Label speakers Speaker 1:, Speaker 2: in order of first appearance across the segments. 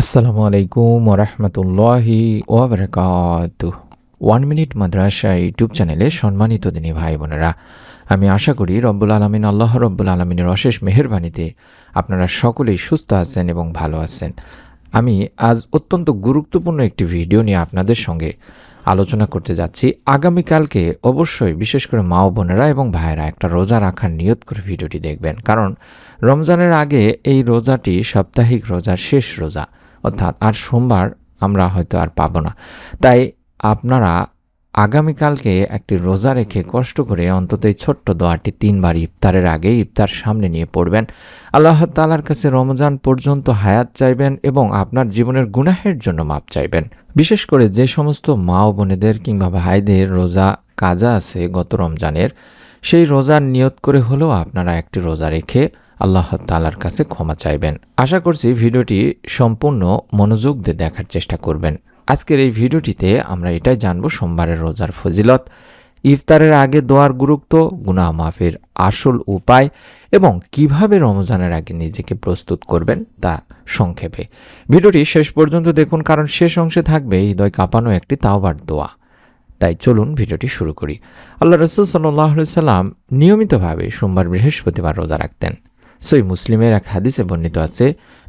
Speaker 1: আসসালামু আলাইকুম ওরহমতুল্লাহি ওবরাকাতুহ। 1 মিনিট মাদ্রাসা ইউটিউব চ্যানেলে সম্মানিত দিনী ভাই বোনেরা, আমি আশা করি রব্বুল আলমিন আল্লাহ রব্বুল আলমিনের অশেষ মেহেরবানিতে আপনারা সকলেই সুস্থ আছেন এবং ভালো আছেন। আমি আজ অত্যন্ত গুরুত্বপূর্ণ একটি ভিডিও নিয়ে আপনাদের সঙ্গে আলোচনা করতে যাচ্ছি। আগামীকালকে অবশ্যই বিশেষ করে মা ও বোনেরা এবং ভাইয়েরা একটা রোজা রাখার নিয়ত করে ভিডিওটি দেখবেন, কারণ রমজানের আগে এই রোজাটি সাপ্তাহিক রোজার শেষ রোজা, অর্থাৎ আর সোমবার আমরা হয়তো আর পাবো না। তাই আপনারা আগামীকালকে একটি রোজা রেখে কষ্ট করে অন্তত এই ছোট্ট দোয়াটি 3বার ইফতারের আগে ইফতার সামনে নিয়ে পড়বেন। আল্লাহ তাআলার কাছে রমজান পর্যন্ত হায়াত চাইবেন এবং আপনার জীবনের গুনাহের জন্য মাপ চাইবেন। বিশেষ করে যে সমস্ত মা ও বোনেদের কিংবা ভাইদের রোজা কাজা আছে গত রমজানের, সেই রোজার নিয়ত করে হলেও আপনারা একটি রোজা রেখে আল্লাহ তাআলার কাছে ক্ষমা চাইবেন। আশা করছি ভিডিওটি সম্পূর্ণ মনোযোগ দিয়ে দেখার চেষ্টা করবেন। আজকের এই ভিডিওটিতে আমরা এটাই জানব সোমবারের রোজার ফজিলত, ইফতারের আগে দোয়ার গুরুত্ব, গুনাহ মাফের আসল উপায় এবং কিভাবে রমজানের আগে নিজেকে প্রস্তুত করবেন তা সংক্ষেপে। ভিডিওটি শেষ পর্যন্ত দেখুন, কারণ শেষ অংশে থাকবে হৃদয় কাঁপানো একটি তাওবার দোয়া। তাই চলুন ভিডিওটি শুরু করি। আল্লাহ রাসূল সাল্লাল্লাহু আলাইহি সাল্লাম নিয়মিতভাবে সোমবার বৃহস্পতিবার রোজা রাখতেন। সহিহ মুসলিমের এক হাদিসে বর্ণিত আছে,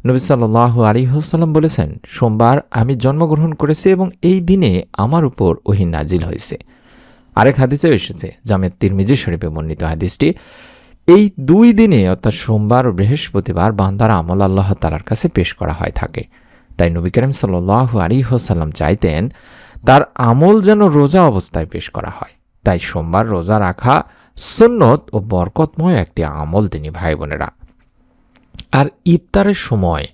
Speaker 1: নবী সাল্লাল্লাহু আলাইহি ওয়াসাল্লাম বলেছেন, সোমবার আমি জন্মগ্রহণ করেছি এবং এই দিনে আমার উপর ওহী নাজিল হয়েছে। আরেক হাদিসেও এসেছে, জামে তিরমিজি শরীফে বর্ণিত হাদিসটি, এই দুই দিনে অর্থাৎ সোমবার ও বৃহস্পতিবার বান্দার আমল আল্লাহ তাআলার কাছে পেশ করা হয় থাকে। তাই নবী করিম সাল্লাল্লাহু আলাইহি ওয়াসাল্লাম চাইতেন তার আমল যেন রোজা অবস্থায় পেশ করা হয়। তাই সোমবার রোজা রাখা সুন্নত ও বরকতময় একটি আমল তিনি ভাই বোনেরা। আর ইফতারের সময়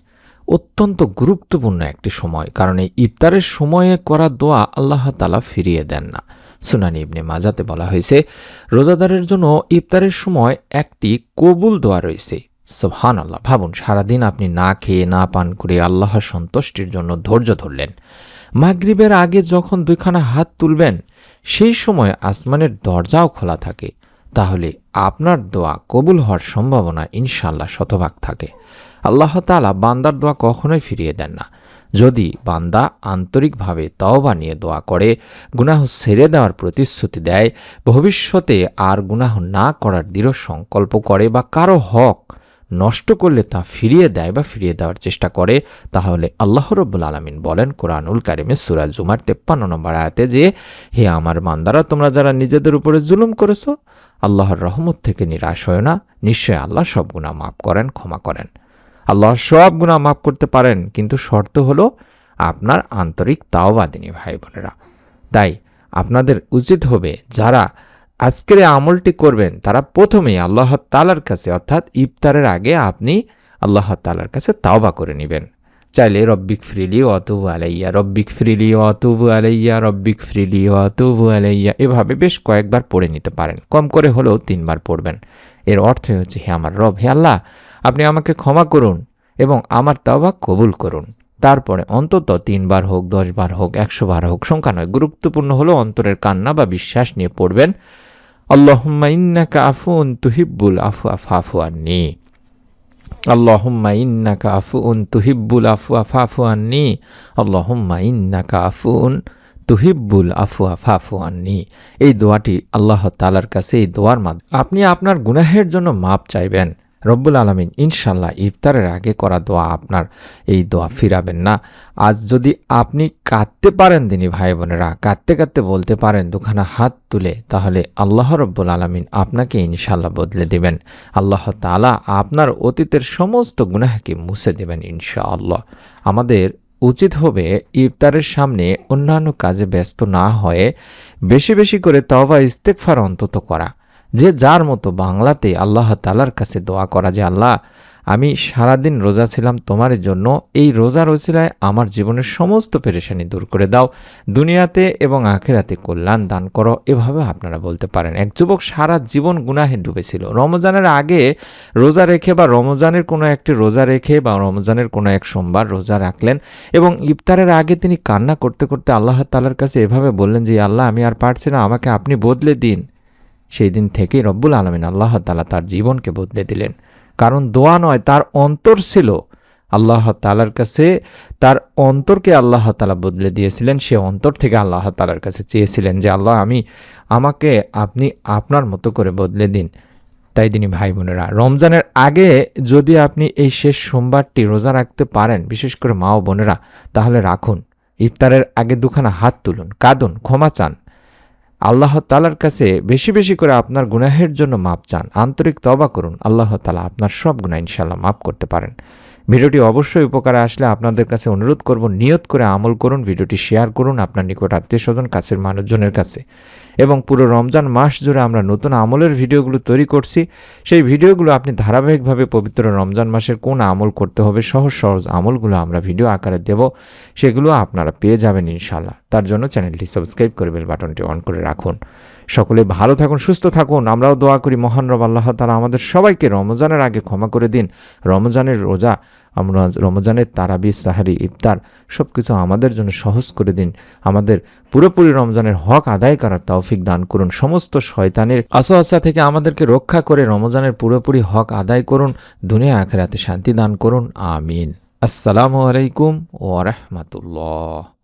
Speaker 1: অত্যন্ত গুরুত্বপূর্ণ একটি সময়, কারণ এই ইফতারের সময়ে করা দোয়া আল্লাহ তাআলা ফিরিয়ে দেন না। সুনান ইবনে মাজাতে বলা হয়েছে, রোজাদারের জন্য ইফতারের সময় একটি কবুল দোয়া রয়েছে। সুবহানাল্লাহ! ভাবুন, সারাদিন আপনি না খেয়ে না পান করে আল্লাহর সন্তুষ্টির জন্য ধৈর্য ধরলেন। মাগরিবের আগে যখন দুইখানা হাত তুলবেন, সেই সময় আসমানের দরজাও খোলা থাকে। তাহলে আপনার দোয়া কবুল হওয়ার সম্ভাবনা ইনশাআল্লাহ শতভাগ থাকে। আল্লাহ তাআলা বান্দার দোয়া কখনোই ফিরিয়ে দেন না। যদি বান্দা আন্তরিকভাবে তওবা নিয়ে দোয়া করে, গুনাহ ছেড়ে দেওয়ার প্রতিশ্রুতি দেয়, ভবিষ্যতে আর গুনাহ না করার দৃঢ় সংকল্প করে বা কারো হক নষ্ট করলে তা ফিরিয়ে দেয় বা ফিরিয়ে দেওয়ার চেষ্টা করে, তাহলে আল্লাহ রাব্বুল আলামিন বলেন কোরআনুল কারিমে সূরা জুমার 53 নম্বর আয়াতে যে, হে আমার বান্দারা, তোমরা যারা নিজেদের উপরে জুলুম করেছো, আল্লাহর রহমত থেকে নিরাশ হয় না। নিশ্চয় আল্লাহ সব গুনাহ মাফ করেন, ক্ষমা করেন। আল্লাহ সব গুনাহ মাফ করতে পারেন, কিন্তু শর্ত হলো আপনার আন্তরিক তাওবা দিনী ভাই বোনেরা। তাই আপনাদের উচিত হবে, যারা আজকের আমলটি করবেন তারা প্রথমেই আল্লাহ তাআলার কাছে, অর্থাৎ ইফতারের আগে আপনি আল্লাহ তাআলার কাছে তাওবা করে নেবেন। চাইলে রব্বিক ফ্রিলি ওয়াতুবু আলাইয়া, রব্বিক ফ্রিলি ওয়াতুবু আলাইয়া, রব্বিক ফ্রিলি ওয়াতুবু আলাইয়া, এভাবে বেশ কয়েকবার পড়ে নিতে পারেন। কম করে হলেও 3বার পড়বেন। এর অর্থ হচ্ছে, হে আমার রব, হে আল্লাহ, আপনি আমাকে ক্ষমা করুন এবং আমার তাওবা কবুল করুন। তারপরে অন্তত 3বার হোক, 10বার হোক, 100বার হোক, সংখ্যা নয়, গুরুত্বপূর্ণ হলো অন্তরের কান্না বা বিশ্বাস নিয়ে পড়বেন, আল্লাহুম্মা ইন্নাকা আফুউন তুহিব্বুল আফওয়া ফাফু আন্নী, আল্লাহুম্মা ইন্নাকা আফুউন তুহিব্বুল আফওয়া ফাফু আন্নী, আল্লাহুম্মা ইন্নাকা আফুউন তুহিব্বুল আফওয়া ফাফু আন্নী। এই দোয়াটি আল্লাহ তাআলার কাছে, এই দোয়ার মাধ্যমে আপনি আপনার গুনাহের জন্য মাপ চাইবেন। রব্বুল আলামিন ইনশাআল্লাহ ইফতারের আগে করা দোয়া, আপনার এই দোয়া ফিরাবেন না। আজ যদি আপনি কাঁদতে পারেন দিনী ভাই বোনেরা, কাঁদতে কাঁদতে বলতে পারেন দুখানা হাত তুলে, তাহলে আল্লাহ রব্বুল আলামিন আপনাকে ইনশাআল্লাহ বদলে দিবেন। আল্লাহ তাআলা আপনার অতীতের সমস্ত গুনাহকে মুছে দেবেন ইনশাআল্লাহ। আমাদের উচিত হবে ইফতারের সামনে অন্যান্য কাজে ব্যস্ত না হয়ে বেশি বেশি করে তওবা ইস্তেগফার অন্তত করা। যে যার মতো বাংলাতে আল্লাহ তাআলার কাছে দোয়া করা যে, আল্লাহ, আমি সারাদিন রোজা ছিলাম তোমার জন্য, এই রোজার ওসিলায় আমার জীবনের সমস্ত পেরেশানি দূর করে দাও, দুনিয়াতে এবং আখিরাতে কল্যাণ দান করো। এভাবে আপনারা বলতে পারেন। এক যুবক সারা জীবন গুনাহে ডুবেছিল। রমজানের আগে রোজা রেখে বা রমজানের কোনো একটি রোজা রেখে বা রমজানের কোনো এক সোমবার রোজা রাখলেন এবং ইফতারের আগে তিনি কান্না করতে করতে আল্লাহ তাআলার কাছে এভাবে বললেন যে, আল্লাহ, আমি আর পারছি না, আমাকে আপনি বদলে দিন। সেই দিন থেকেই রব্বুল আলামিন আল্লাহ তাআলা তার জীবনকে বদলে দিলেন। কারণ দোয়া নয়, তার অন্তর ছিল আল্লাহ তাআলার কাছে তার অন্তরকে আল্লাহ তাআলা বদলে দিয়েছিলেন। সে অন্তর থেকে আল্লাহ তাআলার কাছে চেয়েছিলেন যে আল্লাহ আমাকে আপনি আপনার মতো করে বদলে দিন। তাই দিনী ভাই বোনেরা, রমজানের আগে যদি আপনি এই শেষ সোমবারটি রোজা রাখতে পারেন, বিশেষ করে মা ও বোনেরা, তাহলে রাখুন। ইফতারের আগে দুখানা হাত তুলুন, কাঁদুন, ক্ষমা চান, আল্লাহ তাআলার কাছে বেশি বেশি করে আপনার গুনাহের জন্য মাপ চান, আন্তরিক তওবা করুন। আল্লাহ তাআলা আপনার সব গুনাহ ইনশাআল্লাহ মাফ করতে পারেন। ভিডিওটি অবশ্যই উপকারে আসলে আপনাদের কাছে অনুরোধ করব, নিয়ত করে আমল করুন, ভিডিওটি শেয়ার করুন আপনার নিকট আত্মীয়স্বজন, কাছের মানুষজনের কাছে। এবং পুরো রমজান মাস জুড়ে আমরা নতুন আমলের ভিডিওগুলো তৈরি করছি। সেই ভিডিওগুলো আপনি ধারাবাহিকভাবে পবিত্র রমজান মাসের কোন আমল করতে হবে, সহজ সহজ আমলগুলো আমরা ভিডিও আকারে দেব, সেগুলো আপনারা পেয়ে যাবেন ইনশাআল্লাহ। তার জন্য চ্যানেলটি সাবস্ক্রাইব করে বেল বাটনটি অন করে রাখুন। সকলে ভালো থাকুন, সুস্থ থাকুন। আমরাও দোয়া করি মহান রব আল্লাহ তাআলা আমাদের সবাইকে রমজানের আগে ক্ষমা করে দিন। রমজানের রোজা, আমরা রমজানের তারাবি, সাহারি, ইফতার সব কিছু আমাদের জন্য সহজ করে দিন। আমাদের পুরোপুরি রমজানের হক আদায় করার তৌফিক দান করুন। সমস্ত শয়তানের আসওয়াসা থেকে আমাদেরকে রক্ষা করে রমজানের পুরোপুরি হক আদায় করুন। দুনিয়া আখিরাতে শান্তি দান করুন। আমিন। আসসালামু আলাইকুম ওয়া রাহমাতুল্লাহ।